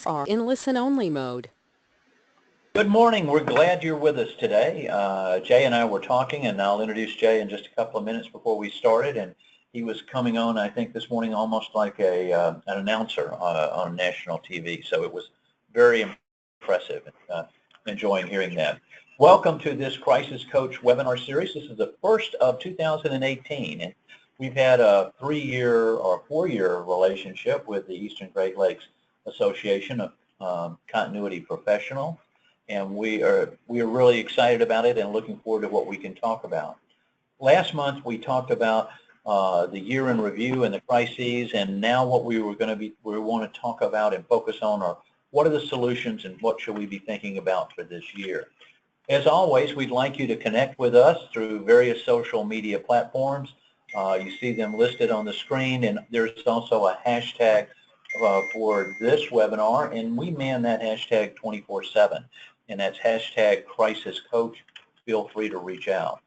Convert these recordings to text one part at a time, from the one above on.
are in listen-only mode. Good morning. We're glad you're with us today. Jay and I were talking, and I'll introduce Jay in just a couple of minutes before we started. And he was coming on, I think, this morning almost like an announcer on national TV. So it was very impressive. Enjoying hearing that. Welcome to this Crisis Coach webinar series. This is the first of 2018. And we've had a 3-year or 4-year relationship with the Eastern Great Lakes Association of Continuity Professionals. And we are really excited about it and looking forward to what we can talk about. Last month we talked about the year in review and the crises, and now what we want to talk about and focus on are what are the solutions and what should we be thinking about for this year. As always, we'd like you to connect with us through various social media platforms. You see them listed on the screen, and there's also a hashtag for this webinar, and we man that hashtag 24/7. And that's hashtag Crisis Coach. Feel free to reach out.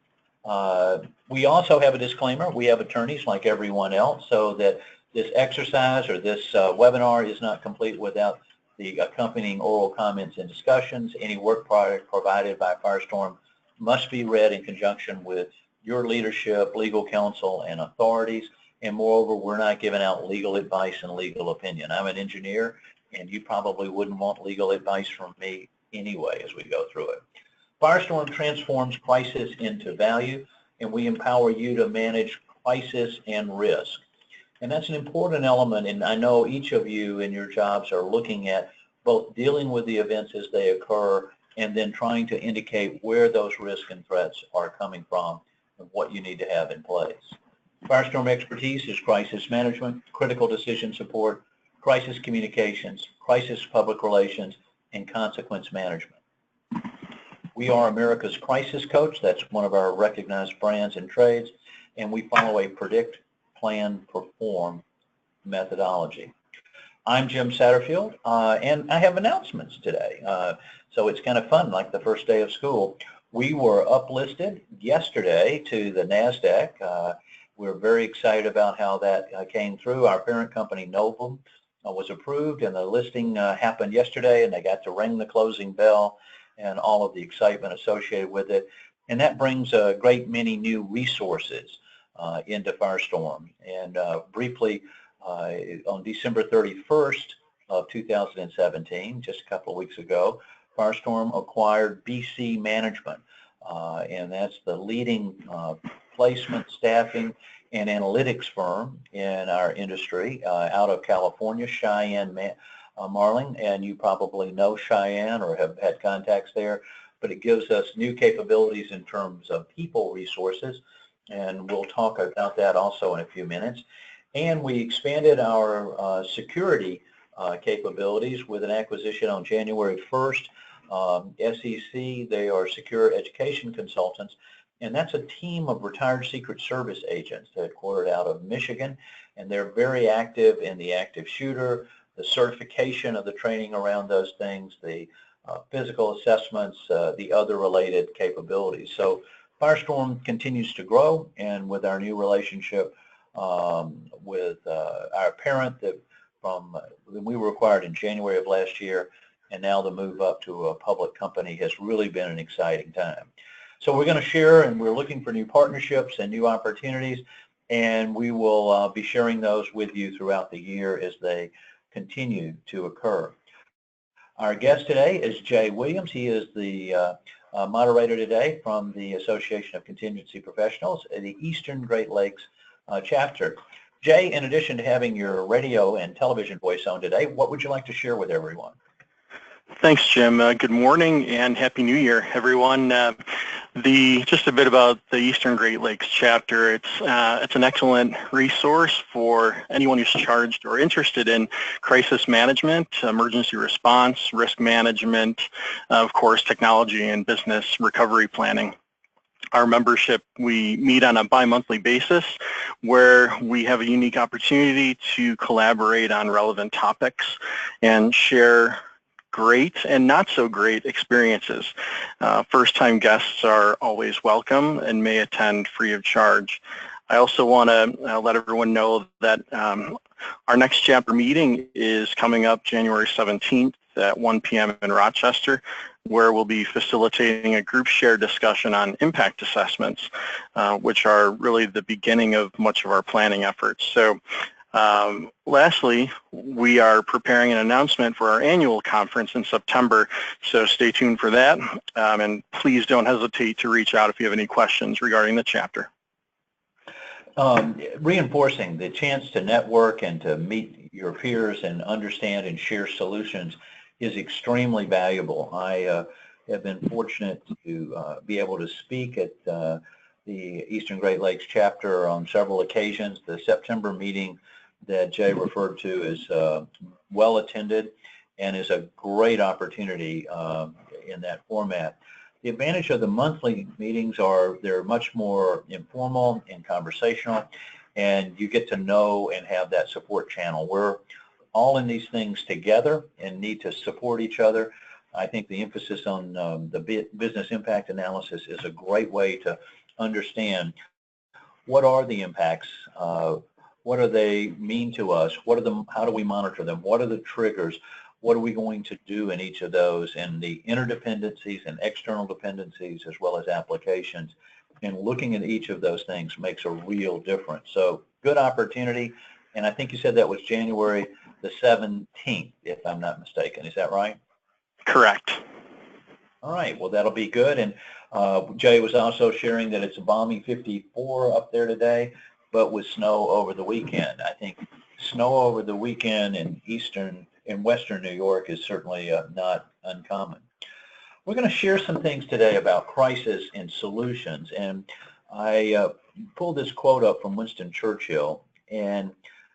We also have a disclaimer. We have attorneys like everyone else, so that this exercise or this webinar is not complete without the accompanying oral comments and discussions. Any work product provided by Firestorm must be read in conjunction with your leadership, legal counsel, and authorities. And moreover, we're not giving out legal advice and legal opinion. I'm an engineer, and you probably wouldn't want legal advice from me anyway as we go through it. Firestorm transforms crisis into value, and we empower you to manage crisis and risk. And that's an important element, and I know each of you in your jobs are looking at both dealing with the events as they occur and then trying to indicate where those risks and threats are coming from and what you need to have in place. Firestorm expertise is crisis management, critical decision support, crisis communications, crisis public relations, and consequence management. We are America's Crisis Coach. That's one of our recognized brands and trades, and we follow a predict, plan, perform methodology. I'm Jim Satterfield, and I have announcements today. So it's kind of fun, like the first day of school. We were uplisted yesterday to the NASDAQ. We're very excited about how that came through. Our parent company, Novum, was approved, and the listing happened yesterday, and they got to ring the closing bell and all of the excitement associated with it. And that brings a great many new resources into Firestorm. And briefly, on December 31st of 2017, just a couple of weeks ago, Firestorm acquired BC Management, and that's the leading placement, staffing, and analytics firm in our industry out of California, Cheyenne, Marling, and you probably know Cheyenne or have had contacts there, but it gives us new capabilities in terms of people resources, and we'll talk about that also in a few minutes. And we expanded our security capabilities with an acquisition on January 1st. SEC, they are secure education consultants, and that's a team of retired Secret Service agents headquartered out of Michigan, and they're very active in the active shooter, the certification of the training around those things, the physical assessments, the other related capabilities. So Firestorm continues to grow, and with our new relationship with our parent we were acquired in January of last year, and now the move up to a public company has really been an exciting time. So we're going to share, and we're looking for new partnerships and new opportunities, and we will be sharing those with you throughout the year as they continue to occur. Our guest today is Jay Williams. He is the moderator today from the Association of Contingency Professionals at the Eastern Great Lakes chapter. Jay, in addition to having your radio and television voice on today, what would you like to share with everyone? Thanks, Jim. Good morning and Happy New Year, everyone. Just a bit about the Eastern Great Lakes chapter. It's an excellent resource for anyone who's charged or interested in crisis management, emergency response, risk management, of course, technology and business recovery planning. Our membership, we meet on a bi-monthly basis where we have a unique opportunity to collaborate on relevant topics and share great and not so great experiences. First-time guests are always welcome and may attend free of charge. I also want to let everyone know that Our next chapter meeting is coming up January 17th at 1 p.m. in Rochester, where we'll be facilitating a group share discussion on impact assessments, which are really the beginning of much of our planning efforts. So lastly, we are preparing an announcement for our annual conference in September, so stay tuned for that, and please don't hesitate to reach out if you have any questions regarding the chapter. Reinforcing the chance to network and to meet your peers and understand and share solutions is extremely valuable. I have been fortunate to be able to speak at the Eastern Great Lakes chapter on several occasions. The September meeting that Jay referred to is well attended and is a great opportunity in that format. The advantage of the monthly meetings are they're much more informal and conversational, and you get to know and have that support channel. We're all in these things together and need to support each other. I think the emphasis on the business impact analysis is a great way to understand what are the impacts, what do they mean to us, how do we monitor them, what are the triggers, what are we going to do in each of those, and the interdependencies and external dependencies as well as applications. And looking at each of those things makes a real difference. So good opportunity, and I think you said that was January the 17th, if I'm not mistaken. Is that right? Correct. All right, well, that'll be good. And Jay was also sharing that it's a balmy 54 up there today, but with snow over the weekend. I think snow over the weekend in western New York is certainly not uncommon. We're going to share some things today about crisis and solutions, and I pulled this quote up from Winston Churchill, and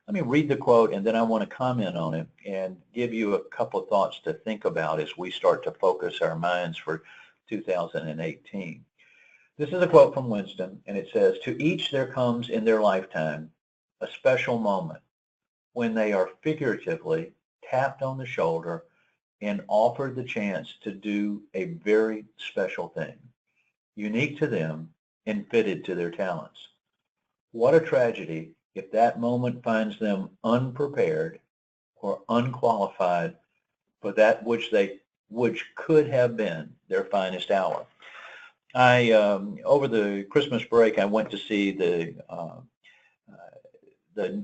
let me read the quote, and then I want to comment on it and give you a couple of thoughts to think about as we start to focus our minds for 2018. This is a quote from Winston, and it says, "To each there comes in their lifetime a special moment when they are figuratively tapped on the shoulder and offered the chance to do a very special thing, unique to them and fitted to their talents. What a tragedy if that moment finds them unprepared or unqualified for that which could have been their finest hour." Over the Christmas break, I went to see the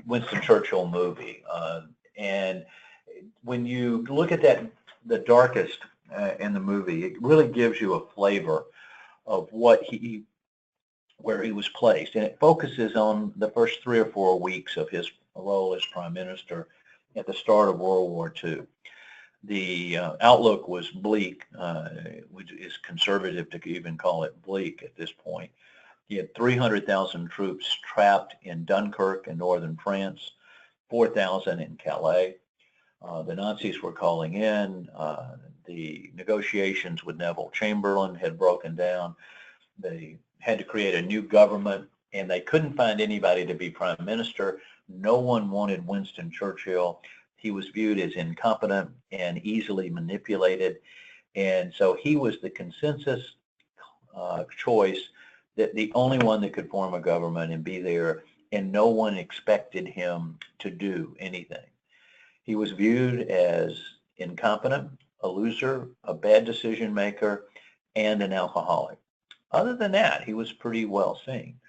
Winston Churchill movie, and when you look at that, the darkest in the movie, it really gives you a flavor of where he was placed, and it focuses on the first 3 or 4 weeks of his role as prime minister at the start of World War II. The outlook was bleak, which is conservative to even call it bleak at this point. He had 300,000 troops trapped in Dunkirk in northern France, 4,000 in Calais. The Nazis were calling in. The negotiations with Neville Chamberlain had broken down. They had to create a new government, and they couldn't find anybody to be prime minister. No one wanted Winston Churchill. He was viewed as incompetent and easily manipulated, and so he was the consensus choice, that the only one that could form a government and be there, and no one expected him to do anything. He was viewed as incompetent, a loser, a bad decision maker, and an alcoholic. Other than that, he was pretty well seen.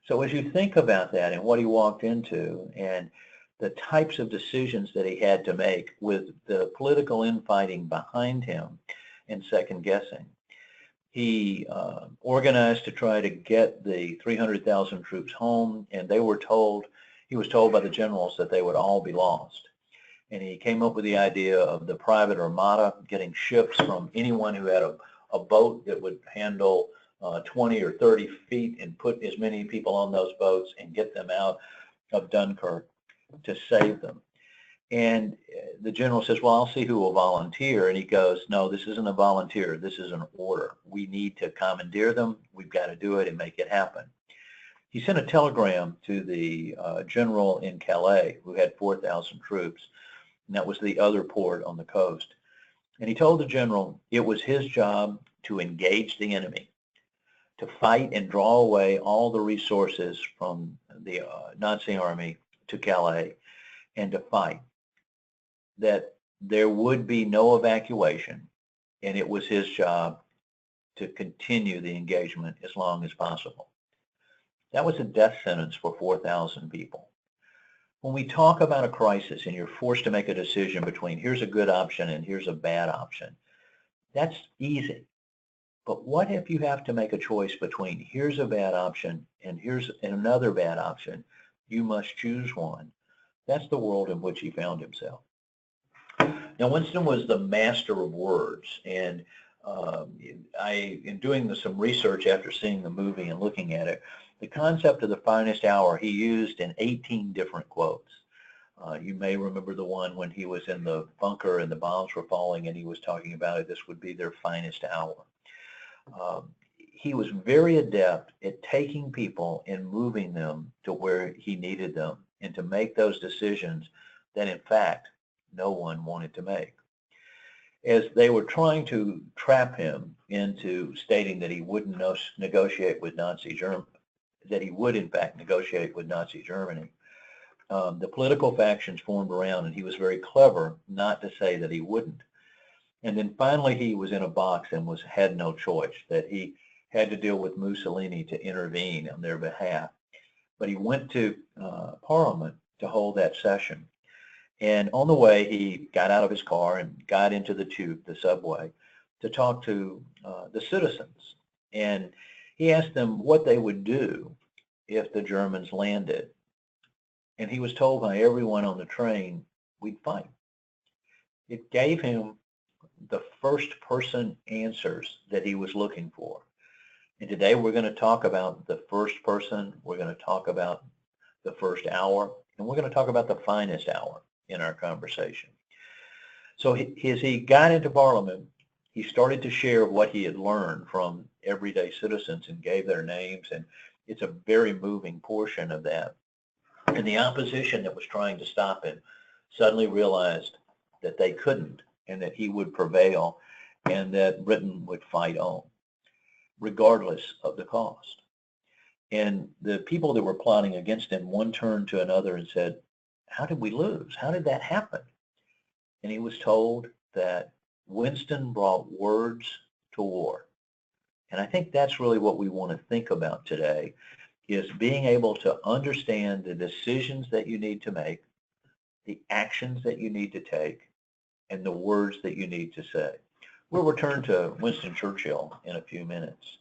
So as you think about that and what he walked into and the types of decisions that he had to make with the political infighting behind him and second guessing, he organized to try to get the 300,000 troops home, and he was told by the generals that they would all be lost. And he came up with the idea of the private armada, getting ships from anyone who had a boat that would handle 20 or 30 feet and put as many people on those boats and get them out of Dunkirk to save them. And the general says, well, I'll see who will volunteer. And he goes, no, this isn't a volunteer. This is an order. We need to commandeer them. We've got to do it and make it happen. He sent a telegram to the general in Calais, who had 4,000 troops, and that was the other port on the coast. And he told the general it was his job to engage the enemy, to fight and draw away all the resources from the Nazi army to Calais, and to fight, that there would be no evacuation, and it was his job to continue the engagement as long as possible. That was a death sentence for 4,000 people. When we talk about a crisis and you're forced to make a decision between here's a good option and here's a bad option, that's easy. But what if you have to make a choice between here's a bad option and here's another bad option? You must choose one. That's the world in which he found himself. Now, Winston was the master of words, and in doing some research after seeing the movie and looking at it, the concept of the finest hour he used in 18 different quotes. You may remember the one when he was in the bunker and the bombs were falling and he was talking about it, this would be their finest hour. He was very adept at taking people and moving them to where he needed them and to make those decisions that in fact no one wanted to make. As they were trying to trap him into stating that he wouldn't negotiate with Nazi Germany, that he would in fact negotiate with Nazi Germany, the political factions formed around, and he was very clever not to say that he wouldn't. And then finally he was in a box and had no choice, that he had to deal with Mussolini to intervene on their behalf. But he went to Parliament to hold that session. And on the way, he got out of his car and got into the tube, the subway, to talk to the citizens. And he asked them what they would do if the Germans landed. And he was told by everyone on the train, we'd fight. It gave him the first person answers that he was looking for. And today we're going to talk about the first person, we're going to talk about the first hour, and we're going to talk about the finest hour in our conversation. So as he got into Parliament, he started to share what he had learned from everyday citizens and gave their names, and it's a very moving portion of that. And the opposition that was trying to stop him suddenly realized that they couldn't and that he would prevail and that Britain would fight on, regardless of the cost. And the people that were plotting against him, one turned to another and said, how did we lose? How did that happen? And he was told that Winston brought words to war. And I think that's really what we want to think about today, is being able to understand the decisions that you need to make, the actions that you need to take, and the words that you need to say. We'll return to Winston Churchill in a few minutes.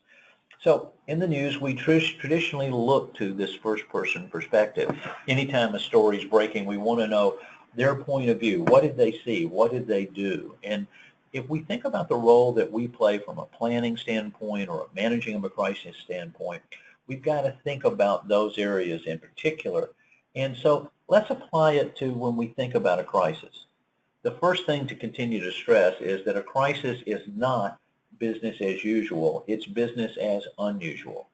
So in the news, we traditionally look to this first-person perspective. Anytime a story is breaking, we want to know their point of view. What did they see? What did they do? And if we think about the role that we play from a planning standpoint or a managing of a crisis standpoint, we've got to think about those areas in particular. And so let's apply it to when we think about a crisis. The first thing to continue to stress is that a crisis is not business as usual. It's business as unusual.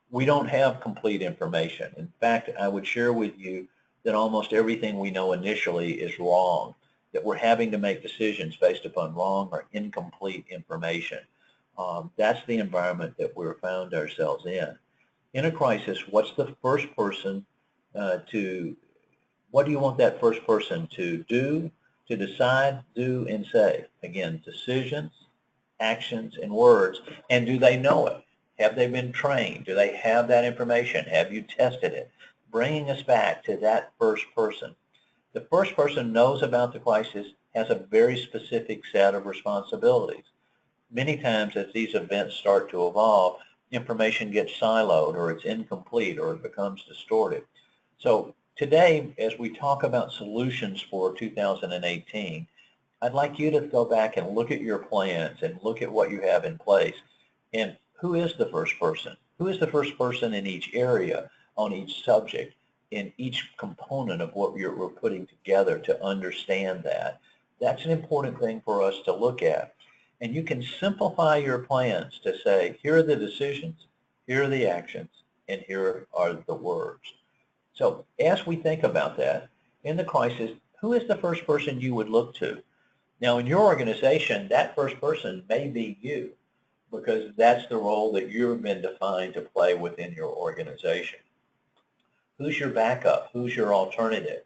We don't have complete information. In fact, I would share with you that almost everything we know initially is wrong, that we're having to make decisions based upon wrong or incomplete information. That's the environment that we're found ourselves in. In a crisis, what's the first person what do you want that first person to do, to decide, do, and say? Again, decisions, actions, and words. And do they know it? Have they been trained? Do they have that information? Have you tested it? Bringing us back to that first person. The first person knows about the crisis, has a very specific set of responsibilities. Many times as these events start to evolve, information gets siloed or it's incomplete or it becomes distorted. So today, as we talk about solutions for 2018, I'd like you to go back and look at your plans and look at what you have in place. And who is the first person? Who is the first person in each area, on each subject, in each component of what we're putting together to understand that? That's an important thing for us to look at. And you can simplify your plans to say, here are the decisions, here are the actions, and here are the words. So as we think about that, in the crisis, who is the first person you would look to? Now, in your organization, that first person may be you, because that's the role that you've been defined to play within your organization. Who's your backup? Who's your alternative?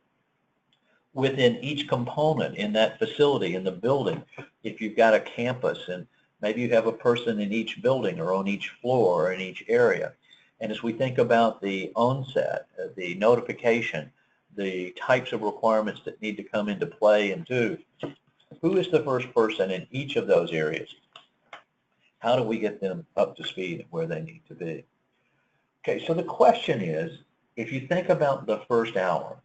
within each component in that facility, in the building. If you've got a campus and maybe you have a person in each building or on each floor or in each area. And as we think about the onset, the notification, the types of requirements that need to come into play and do, who is the first person in each of those areas? How do we get them up to speed where they need to be? Okay, so the question is, if you think about the first hour,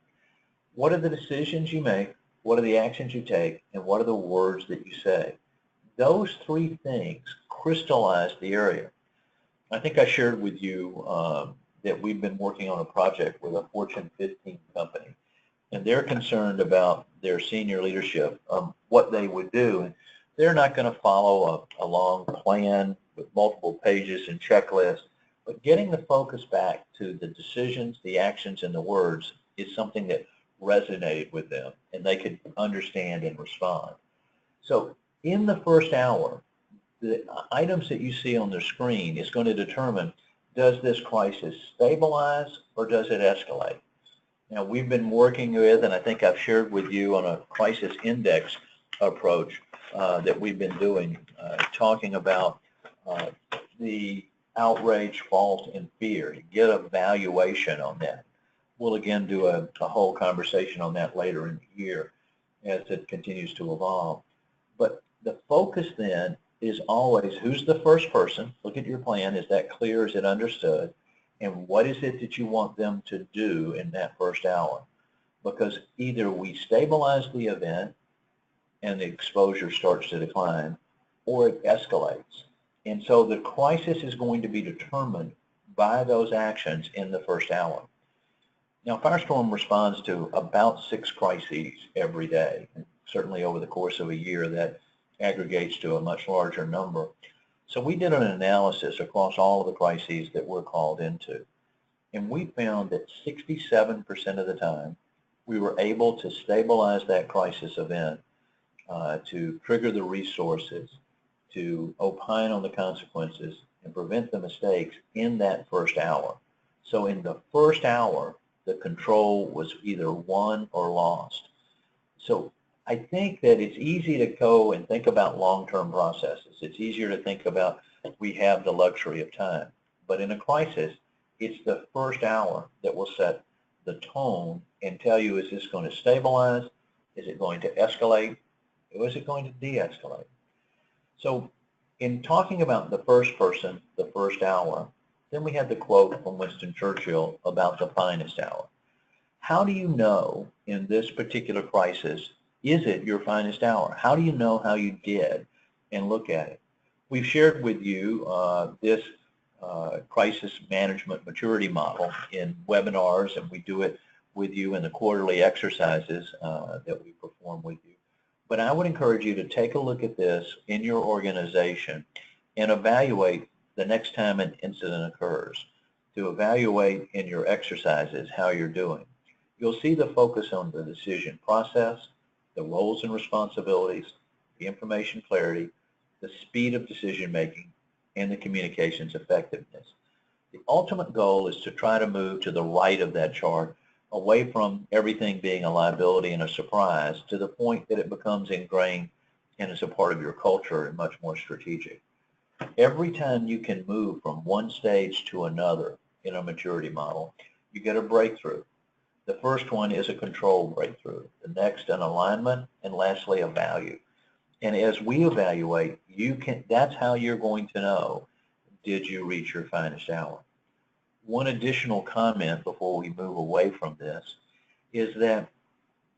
what are the decisions you make, what are the actions you take, and what are the words that you say? Those three things crystallize the area. I think I shared with you that we've been working on a project with a Fortune 15 company, and they're concerned about their senior leadership, what they would do. And they're not going to follow a long plan with multiple pages and checklists, but getting the focus back to the decisions, the actions, and the words is something that resonated with them, and they could understand and respond. So in the first hour, the items that you see on the screen is going to determine, does this crisis stabilize or does it escalate? Now, we've been working with, and I think I've shared with you on a crisis index approach that we've been doing, talking about the outrage, fault, and fear, to get a valuation on that. We'll again do a whole conversation on that later in the year as it continues to evolve. But the focus then is always, who's the first person? Look at your plan. Is that clear? Is it understood? And what is it that you want them to do in that first hour? Because either we stabilize the event and the exposure starts to decline, or it escalates. And so the crisis is going to be determined by those actions in the first hour. Now, Firestorm responds to about 6 crises every day, and certainly over the course of a year that aggregates to a much larger number. So we did an analysis across all of the crises that we're called into, and we found that 67% of the time we were able to stabilize that crisis event, to trigger the resources, to opine on the consequences, and prevent the mistakes in that first hour. So in the first hour, the control was either won or lost. So I think that it's easy to go and think about long-term processes. It's easier to think about we have the luxury of time. But in a crisis, it's the first hour that will set the tone and tell you, is this going to stabilize? Is it going to escalate? Or is it going to de-escalate? So in talking about the first person, the first hour, then we had the quote from Winston Churchill about the finest hour. How do you know in this particular crisis, is it your finest hour? How do you know how you did and look at it? We've shared with you this crisis management maturity model in webinars, and we do it with you in the quarterly exercises that we perform with you. But I would encourage you to take a look at this in your organization and evaluate the next time an incident occurs, to evaluate in your exercises how you're doing. You'll see the focus on the decision process, the roles and responsibilities, the information clarity, the speed of decision making, and the communications effectiveness. The ultimate goal is to try to move to the right of that chart, away from everything being a liability and a surprise, to the point that it becomes ingrained and is a part of your culture and much more strategic. Every time you can move from one stage to another in a maturity model, you get a breakthrough. The first one is a control breakthrough, the next an alignment, and lastly a value. And as we evaluate, that's how you're going to know, did you reach your finest hour? One additional comment before we move away from this is that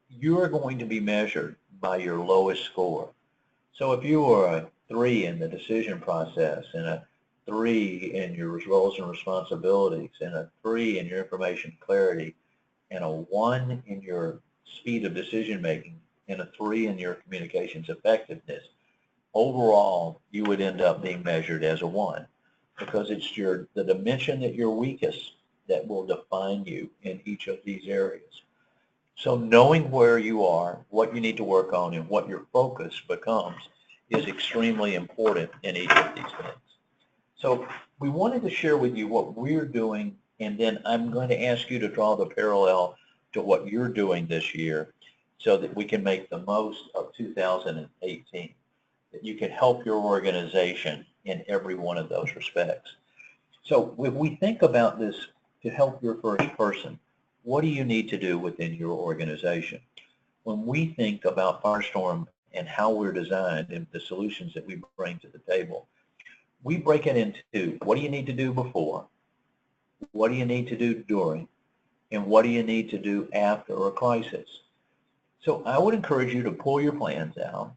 you are going to be measured by your lowest score. So if you are a 3 in the decision process, and a 3 in your roles and responsibilities, and a 3 in your information clarity, and a 1 in your speed of decision making, and a 3 in your communications effectiveness, overall you would end up being measured as a 1, because it's the dimension that you're weakest that will define you in each of these areas. So knowing where you are, what you need to work on, and what your focus becomes is extremely important in each of these things. So we wanted to share with you what we're doing, and then I'm going to ask you to draw the parallel to what you're doing this year so that we can make the most of 2018, that you can help your organization in every one of those respects. So if we think about this to help your first person, what do you need to do within your organization? When we think about Firestorm and how we're designed and the solutions that we bring to the table, we break it into what do you need to do before, what do you need to do during, and what do you need to do after a crisis. So I would encourage you to pull your plans out,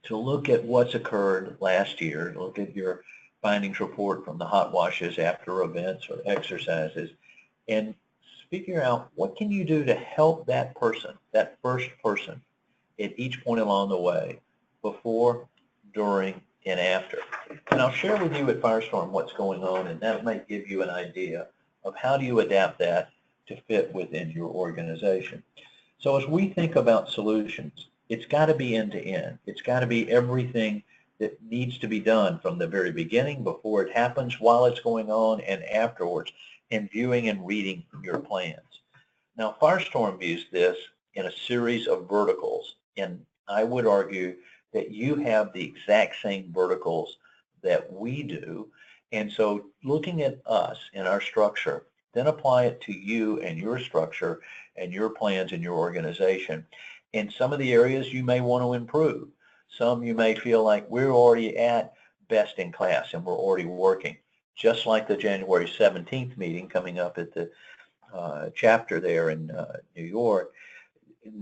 to look at what's occurred last year, look at your findings report from the hot washes after events or exercises, and figure out what can you do to help that person, that first person, at each point along the way, before, during, and after. And I'll share with you at Firestorm what's going on, and that might give you an idea of how do you adapt that to fit within your organization. So as we think about solutions, it's got to be end-to-end. It's got to be everything that needs to be done from the very beginning, before it happens, while it's going on, and afterwards, and viewing and reading your plans. Now, Firestorm views this in a series of verticals, and I would argue that you have the exact same verticals that we do. And so looking at us and our structure, then apply it to you and your structure and your plans in your organization. In some of the areas you may want to improve. Some you may feel like we're already at best in class and we're already working. Just like the January 17th meeting coming up at the chapter there in New York,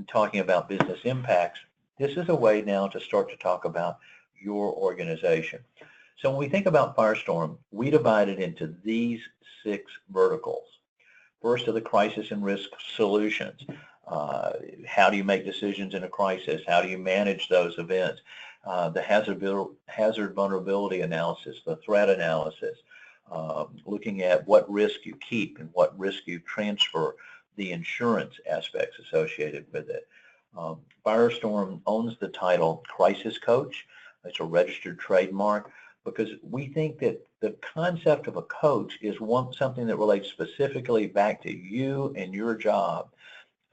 talking about business impacts, this is a way now to start to talk about your organization. So when we think about Firestorm, we divide it into these 6 verticals. First are the crisis and risk solutions. How do you make decisions in a crisis? How do you manage those events? The hazard vulnerability analysis, the threat analysis, looking at what risk you keep and what risk you transfer, the insurance aspects associated with it. Firestorm owns the title Crisis Coach. It's a registered trademark because we think that the concept of a coach is something that relates specifically back to you and your job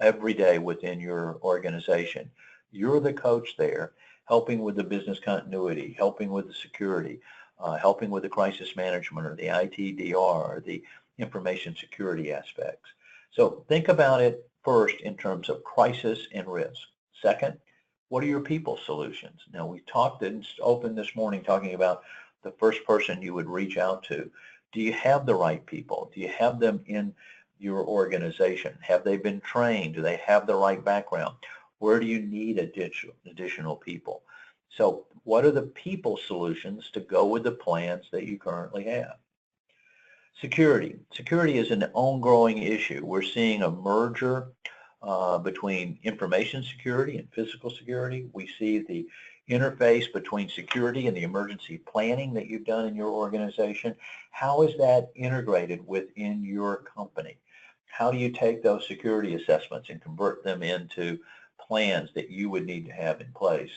every day within your organization. You're the coach there, helping with the business continuity, helping with the security, helping with the crisis management or the ITDR or the information security aspects. So think about it first in terms of crisis and risk. Second, what are your people solutions? Now, we talked and opened this morning talking about the first person you would reach out to. Do you have the right people? Do you have them in your organization? Have they been trained? Do they have the right background? Where do you need additional people? So what are the people solutions to go with the plans that you currently have? Security. Security is an ongoing issue. We're seeing a merger between information security and physical security. We see the interface between security and the emergency planning that you've done in your organization. How is that integrated within your company? How do you take those security assessments and convert them into plans that you would need to have in place?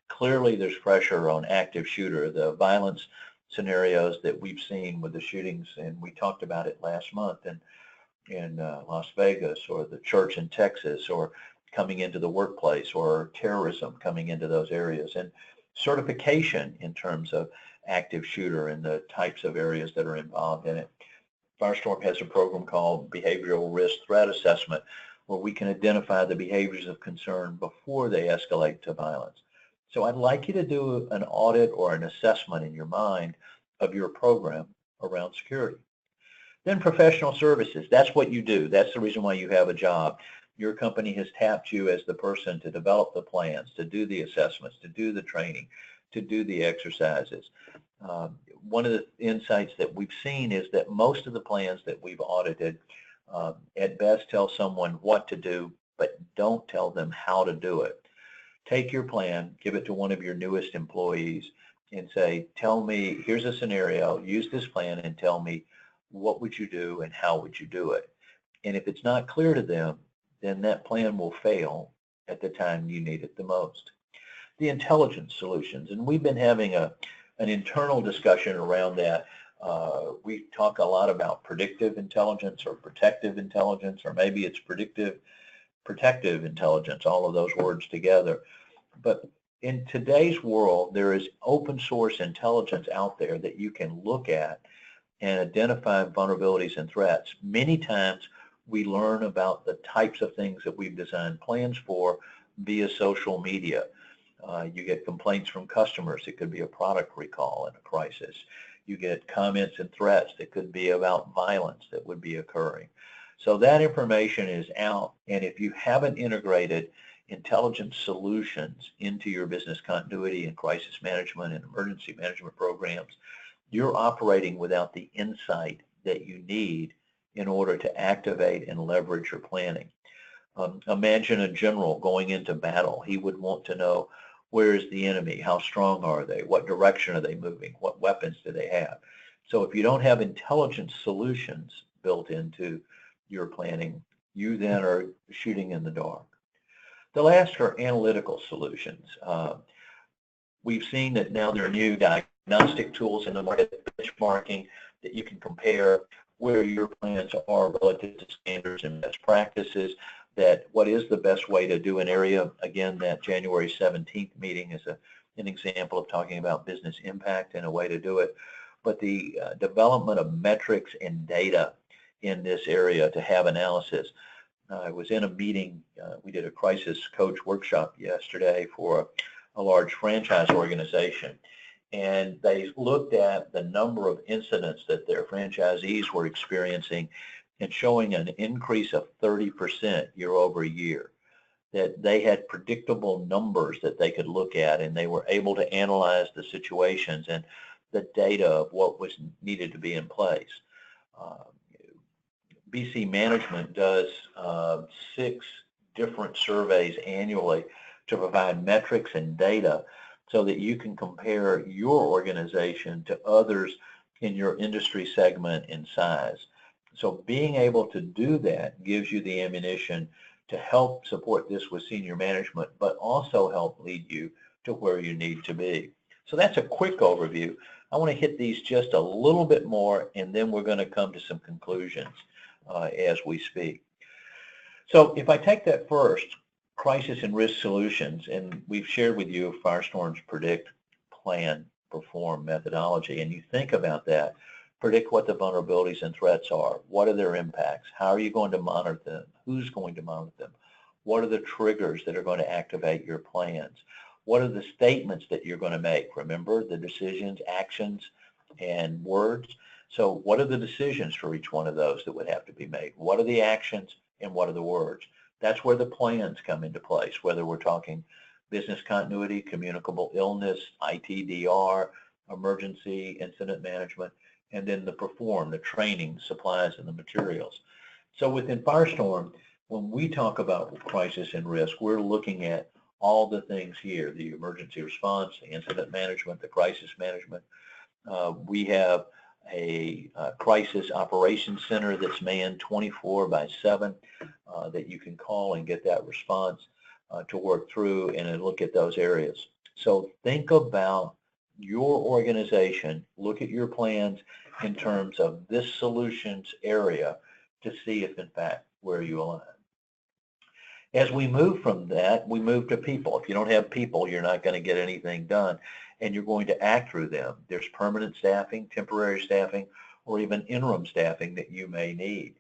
Clearly, there's pressure on active shooter, the violence scenarios that we've seen with the shootings, and we talked about it last month in Las Vegas, or the church in Texas, or coming into the workplace, or terrorism coming into those areas, and certification in terms of active shooter and the types of areas that are involved in it. Firestorm has a program called Behavioral Risk Threat Assessment, where we can identify the behaviors of concern before they escalate to violence. So I'd like you to do an audit or an assessment in your mind of your program around security. Then professional services, that's what you do. That's the reason why you have a job. Your company has tapped you as the person to develop the plans, to do the assessments, to do the training, to do the exercises. One of the insights that we've seen is that most of the plans that we've audited at best tell someone what to do, but don't tell them how to do it. Take your plan, give it to one of your newest employees, and say, tell me, here's a scenario, use this plan and tell me what would you do and how would you do it. And if it's not clear to them, then that plan will fail at the time you need it the most. The intelligence solutions, and we've been having an internal discussion around that. We talk a lot about predictive intelligence or protective intelligence, or maybe it's predictive protective intelligence, all of those words together. But in today's world, there is open source intelligence out there that you can look at and identify vulnerabilities and threats. Many times we learn about the types of things that we've designed plans for via social media. You get complaints from customers. It could be a product recall in a crisis. You get comments and threats that could be about violence that would be occurring. So that information is out, and if you haven't integrated intelligence solutions into your business continuity and crisis management and emergency management programs, you're operating without the insight that you need in order to activate and leverage your planning. Imagine a general going into battle. He would want to know, where is the enemy? How strong are they? What direction are they moving? What weapons do they have? So if you don't have intelligence solutions built into your planning, you then are shooting in the dark. The last are analytical solutions. We've seen that now there are new diagnostic tools in the market, benchmarking, that you can compare where your plans are relative to standards and best practices, that what is the best way to do an area. Again, that January 17th meeting is an example of talking about business impact and a way to do it. But the development of metrics and data in this area to have analysis. I was in a meeting, we did a crisis coach workshop yesterday for a large franchise organization, and they looked at the number of incidents that their franchisees were experiencing and showing an increase of 30% year over year, that they had predictable numbers that they could look at, and they were able to analyze the situations and the data of what was needed to be in place. BC Management does 6 different surveys annually to provide metrics and data so that you can compare your organization to others in your industry segment and size. So being able to do that gives you the ammunition to help support this with senior management, but also help lead you to where you need to be. So that's a quick overview. I want to hit these just a little bit more, and then we're going to come to some conclusions as we speak. So if I take that first, crisis and risk solutions, and we've shared with you Firestorm's predict, plan, perform methodology, and you think about that, predict what the vulnerabilities and threats are. What are their impacts? How are you going to monitor them? Who's going to monitor them? What are the triggers that are going to activate your plans? What are the statements that you're going to make? Remember the decisions, actions, and words. So what are the decisions for each one of those that would have to be made? What are the actions and what are the words? That's where the plans come into place, whether we're talking business continuity, communicable illness, ITDR, emergency incident management, and then the perform, the training, supplies, and the materials. So within Firestorm, when we talk about crisis and risk, we're looking at all the things here, the emergency response, the incident management, the crisis management. We have a crisis operations center that's manned 24/7 that you can call and get that response to work through and look at those areas. So think about your organization, look at your plans in terms of this solutions area to see if in fact where you align. As we move from that, we move to people. If you don't have people, you're not going to get anything done, and you're going to act through them. There's permanent staffing, temporary staffing, or even interim staffing that you may need.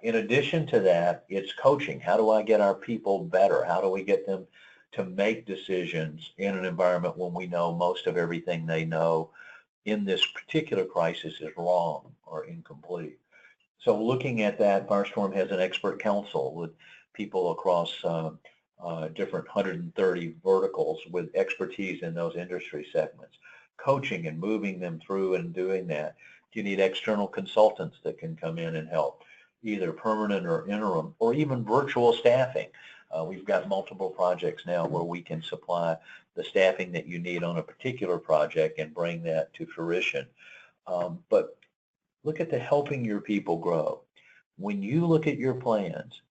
In addition to that, it's coaching. How do I get our people better? How do we get them to make decisions in an environment when we know most of everything they know in this particular crisis is wrong or incomplete? So looking at that, Firestorm has an expert council with people across different 130 verticals with expertise in those industry segments, coaching and moving them through and doing that. You need external consultants that can come in and help, either permanent or interim, or even virtual staffing. We've got multiple projects now where we can supply the staffing that you need on a particular project and bring that to fruition. But look at the helping your people grow. When you look at your plans,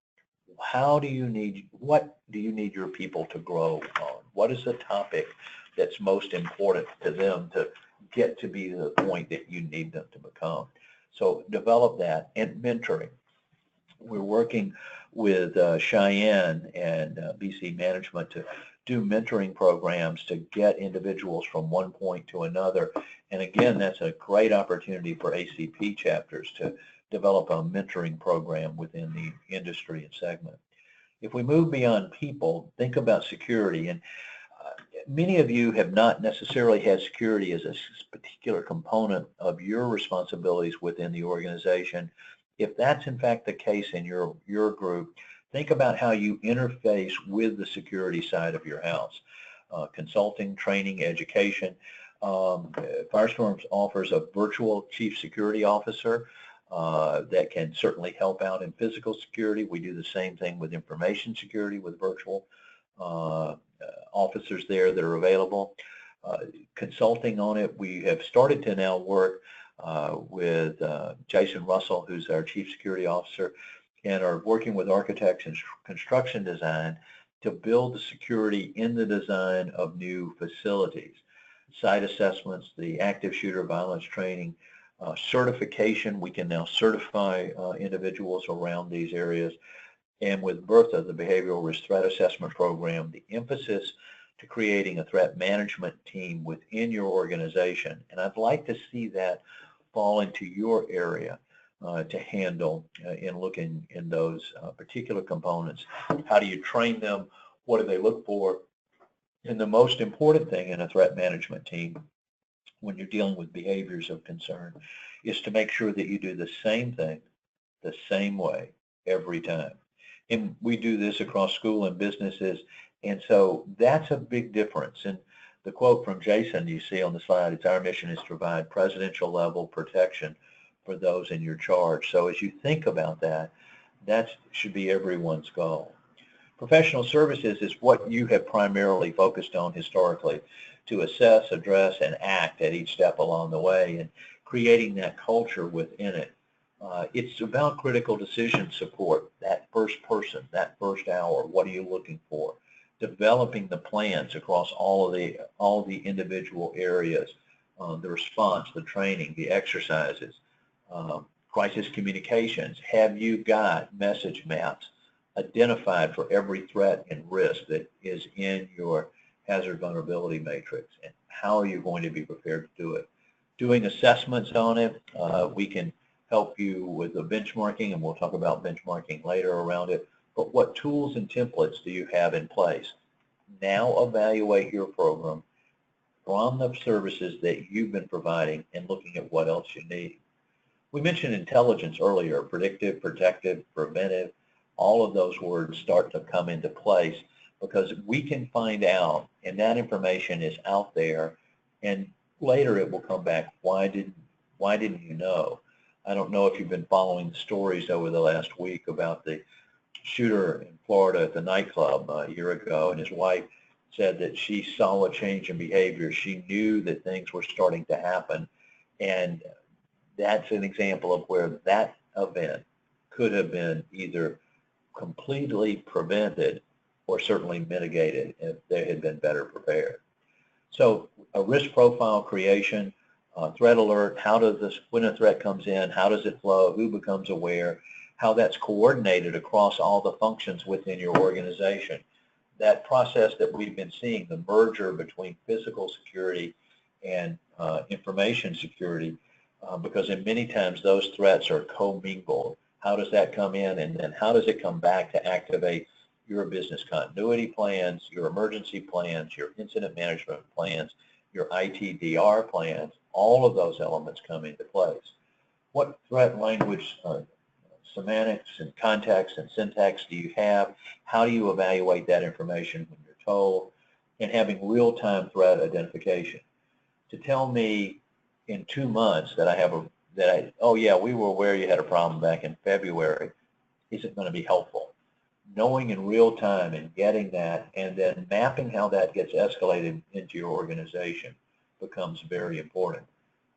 what do you need your people to grow on? What is the topic that's most important to them to get to be the point that you need them to become? So develop that. And mentoring. We're working with Cheyenne and BC Management to do mentoring programs to get individuals from one point to another. And again, that's a great opportunity for ACP chapters to develop a mentoring program within the industry and segment. If we move beyond people, think about security. And many of you have not necessarily had security as a particular component of your responsibilities within the organization. If that's in fact the case in your group, think about how you interface with the security side of your house. Consulting, training, education. Firestorm offers a virtual chief security officer that can certainly help out in physical security. We do the same thing with information security with virtual officers there that are available. Consulting on it, we have started to now work with Jason Russell, who's our Chief Security Officer, and are working with architects and construction design to build the security in the design of new facilities. Site assessments, the active shooter violence training, certification. We can now certify individuals around these areas. And with Bertha, the Behavioral Risk Threat Assessment Program, the emphasis to creating a threat management team within your organization. And I'd like to see that fall into your area to handle in looking in those particular components. How do you train them? What do they look for? And the most important thing in a threat management team when you're dealing with behaviors of concern is to make sure that you do the same thing the same way every time. And we do this across school and businesses, and so that's a big difference. And the quote from Jason you see on the slide, it's our mission is to provide presidential level protection for those in your charge. So as you think about that, that should be everyone's goal. Professional services is what you have primarily focused on historically, to assess, address, and act at each step along the way, and creating that culture within it. It's about critical decision support, that first person, that first hour, what are you looking for? Developing the plans across all the individual areas, the response, the training, the exercises, crisis communications. Have you got message maps identified for every threat and risk that is in your hazard vulnerability matrix, and how are you going to be prepared to do it? Doing assessments on it, we can help you with the benchmarking, and we'll talk about benchmarking later around it, but what tools and templates do you have in place? Now evaluate your program from the services that you've been providing and looking at what else you need. We mentioned intelligence earlier, predictive, protective, preventive. All of those words start to come into place because we can find out, and that information is out there, and later it will come back. Why didn't you know? I don't know if you've been following the stories over the last week about the shooter in Florida at the nightclub a year ago, and his wife said that she saw a change in behavior. She knew that things were starting to happen, and that's an example of where that event could have been either completely prevented or certainly mitigated if they had been better prepared. So a risk profile creation, threat alert, how does this, when a threat comes in, how does it flow, who becomes aware, how that's coordinated across all the functions within your organization. That process that we've been seeing, the merger between physical security and information security, because in many times those threats are commingled. How does that come in, and then how does it come back to activate your business continuity plans, your emergency plans, your incident management plans, your ITDR plans? All of those elements come into place. What threat language, semantics and context and syntax do you have? How do you evaluate that information when you're told? And having real-time threat identification. To tell me in 2 months that I have oh yeah, we were aware you had a problem back in February, isn't going to be helpful. Knowing in real time and getting that, and then mapping how that gets escalated into your organization becomes very important.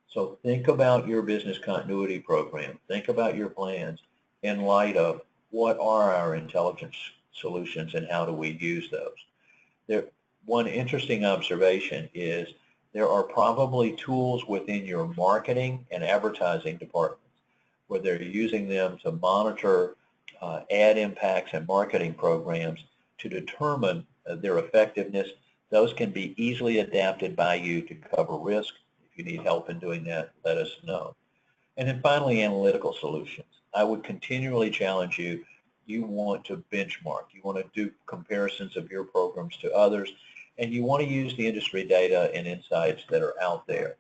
So think about your business continuity program. Think about your plans in light of what are our intelligence solutions and how do we use those. One interesting observation is there are probably tools within your marketing and advertising departments where they're using them to monitor ad impacts and marketing programs to determine their effectiveness. Those can be easily adapted by you to cover risk. If you need help in doing that, let us know. And then finally, analytical solutions. I would continually challenge you. You want to benchmark. You want to do comparisons of your programs to others, and you want to use the industry data and insights that are out there.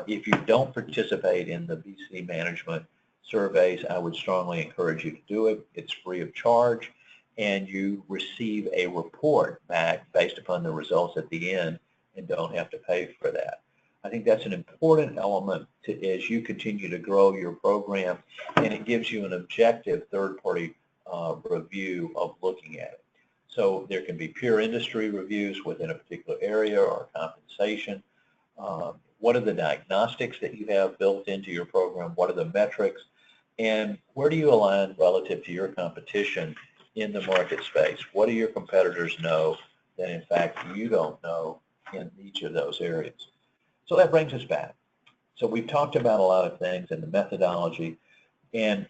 If you don't participate in the VC management surveys, I would strongly encourage you to do it. It's free of charge, and you receive a report back based upon the results at the end and don't have to pay for that. I think that's an important element as you continue to grow your program, and it gives you an objective third-party review of looking at it. So there can be pure industry reviews within a particular area or compensation. What are the diagnostics that you have built into your program? What are the metrics? And where do you align relative to your competition in the market space? What do your competitors know that in fact you don't know in each of those areas? So that brings us back. So we've talked about a lot of things and the methodology, and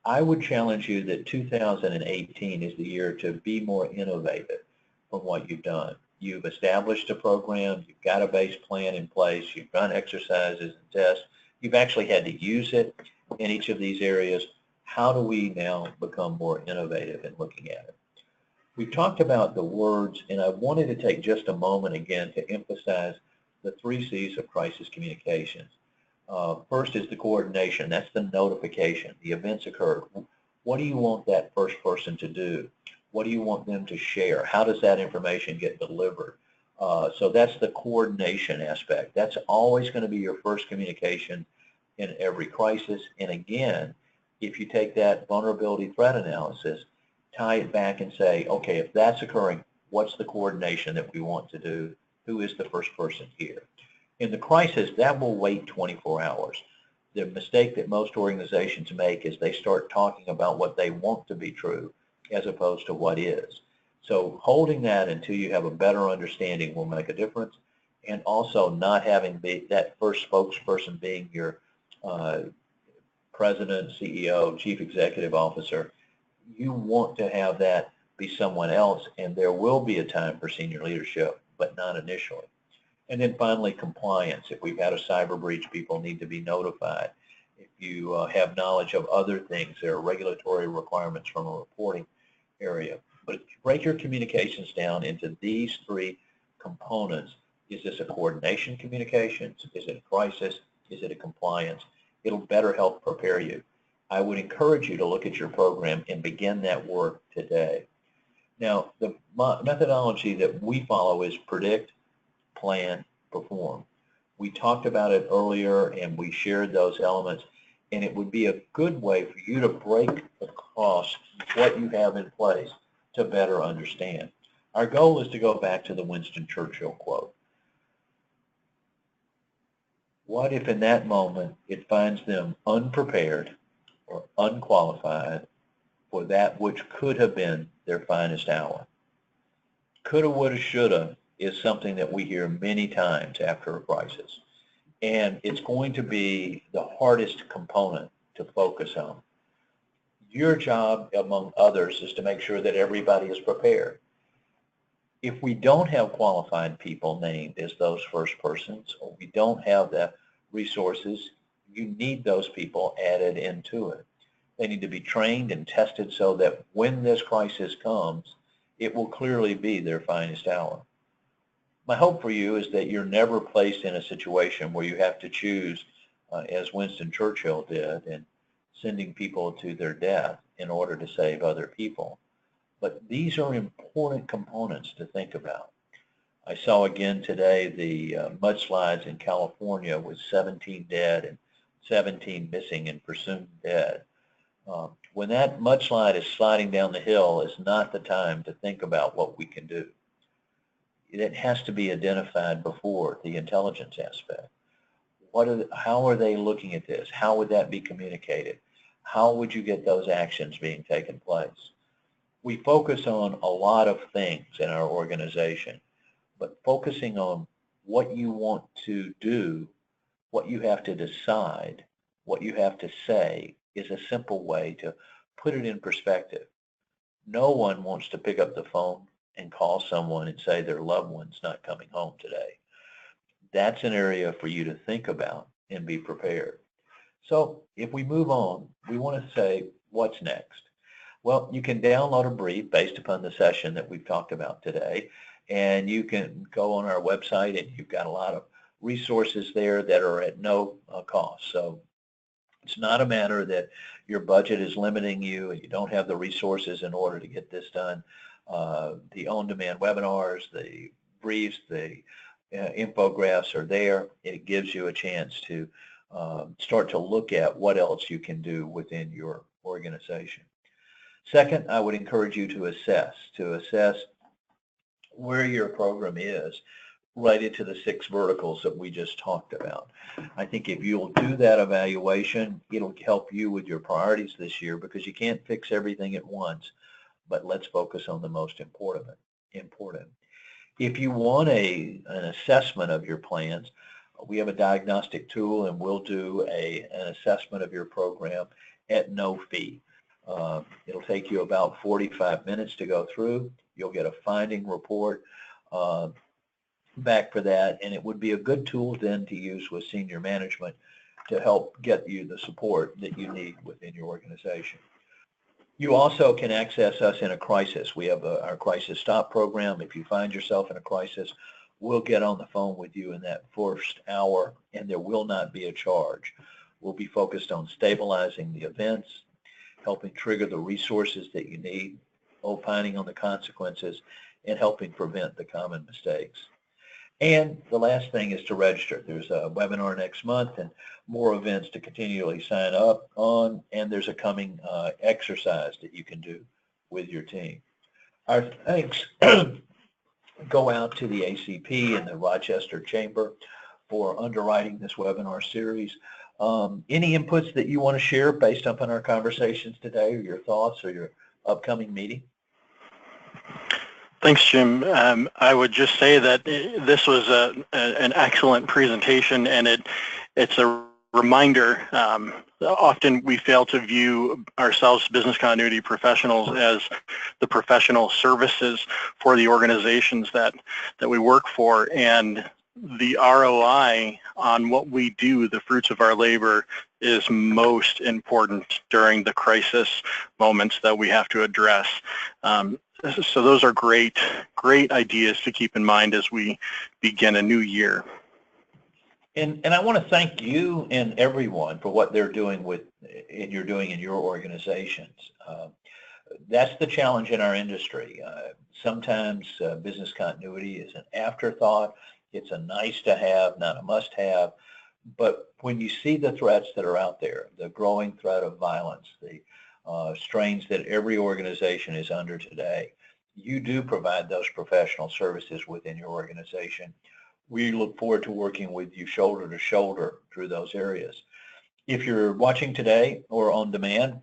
I would challenge you that 2018 is the year to be more innovative from what you've done. You've established a program, you've got a base plan in place, you've done exercises and tests, you've actually had to use it in each of these areas. How do we now become more innovative in looking at it? We talked about the words, and I wanted to take just a moment again to emphasize the 3 C's of crisis communications. First is the coordination. That's the notification. The events occurred. What do you want that first person to do? What do you want them to share? How does that information get delivered? So that's the coordination aspect. That's always going to be your first communication in every crisis. And again, if you take that vulnerability threat analysis, tie it back and say, okay, if that's occurring, what's the coordination that we want to do? Who is the first person here? In the crisis, that will wait 24 hours. The mistake that most organizations make is they start talking about what they want to be true as opposed to what is. So holding that until you have a better understanding will make a difference, and also not having that first spokesperson being your president, CEO, chief executive officer. You want to have that be someone else, and there will be a time for senior leadership, but not initially. And then finally, compliance. If we've had a cyber breach, people need to be notified. If you have knowledge of other things, there are regulatory requirements from a reporting area. But if you break your communications down into these 3 components, is this a coordination communications? Is it a crisis? Is it a compliance? It'll better help prepare you. I would encourage you to look at your program and begin that work today. Now, the methodology that we follow is predict, plan, perform. We talked about it earlier and we shared those elements, and it would be a good way for you to break across what you have in place to better understand. Our goal is to go back to the Winston Churchill quote. What if in that moment it finds them unprepared or unqualified for that which could have been their finest hour? Coulda, woulda, shoulda is something that we hear many times after a crisis. And it's going to be the hardest component to focus on. Your job, among others, is to make sure that everybody is prepared. If we don't have qualified people named as those first persons, or we don't have the resources, you need those people added into it. They need to be trained and tested so that when this crisis comes, it will clearly be their finest hour. My hope for you is that you're never placed in a situation where you have to choose, as Winston Churchill did, and sending people to their death in order to save other people. But these are important components to think about. I saw again today the mudslides in California with 17 dead and 17 missing and presumed dead. When that mudslide is sliding down the hill is not the time to think about what we can do. It has to be identified before the intelligence aspect. How are they looking at this? How would that be communicated? How would you get those actions being taken place? We focus on a lot of things in our organization, but focusing on what you want to do, what you have to decide, what you have to say is a simple way to put it in perspective. No one wants to pick up the phone and call someone and say their loved one's not coming home today. That's an area for you to think about and be prepared. So if we move on, we want to say, what's next? Well, you can download a brief based upon the session that we've talked about today, and you can go on our website, and you've got a lot of resources there that are at no cost. So it's not a matter that your budget is limiting you and you don't have the resources in order to get this done. The on-demand webinars, the briefs, the infographics are there. It gives you a chance to start to look at what else you can do within your organization. Second, I would encourage you to assess where your program is related to the 6 verticals that we just talked about. I think if you'll do that evaluation, it'll help you with your priorities this year, because you can't fix everything at once, but let's focus on the most important. If you want an assessment of your plans, we have a diagnostic tool, and we'll do an assessment of your program at no fee. It'll take you about 45 minutes to go through. You'll get a finding report back for that, and it would be a good tool then to use with senior management to help get you the support that you need within your organization. You also can access us in a crisis. We have our Crisis Stop program. If you find yourself in a crisis, we'll get on the phone with you in that first hour, and there will not be a charge. We'll be focused on stabilizing the events, helping trigger the resources that you need, opining on the consequences, and helping prevent the common mistakes. And the last thing is to register. There's a webinar next month and more events to continually sign up on, and there's a coming exercise that you can do with your team. Our thanks go out to the ACP and the Rochester Chamber for underwriting this webinar series. Any inputs that you want to share based upon our conversations today, or your thoughts, or your upcoming meeting? Thanks, Jim. I would just say that this was an excellent presentation, and it's a reminder. Often we fail to view ourselves, business continuity professionals, as the professional services for the organizations that we work for, and the ROI on what we do, the fruits of our labor, is most important during the crisis moments that we have to address. So those are great ideas to keep in mind as we begin a new year. And I want to thank you and everyone for what they're doing you're doing in your organizations. That's the challenge in our industry. Sometimes business continuity is an afterthought. It's a nice to have, not a must have. But when you see the threats that are out there, the growing threat of violence, the strains that every organization is under today, you do provide those professional services within your organization. We look forward to working with you shoulder to shoulder through those areas. If you're watching today or on demand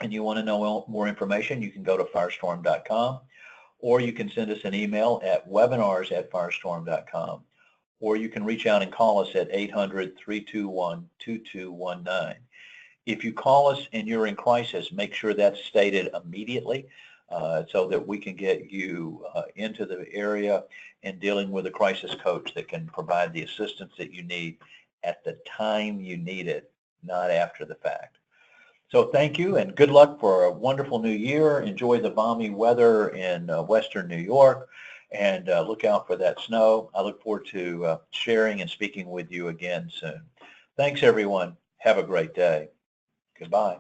and you want to know more information, you can go to firestorm.com, or you can send us an email at webinars@firestorm.com, or you can reach out and call us at 800-321-2219. If you call us and you're in crisis, make sure that's stated immediately so that we can get you into the area and dealing with a crisis coach that can provide the assistance that you need at the time you need it, not after the fact. So thank you, and good luck for a wonderful new year. Enjoy the balmy weather in Western New York, and look out for that snow. I look forward to sharing and speaking with you again soon. Thanks, everyone. Have a great day. Goodbye.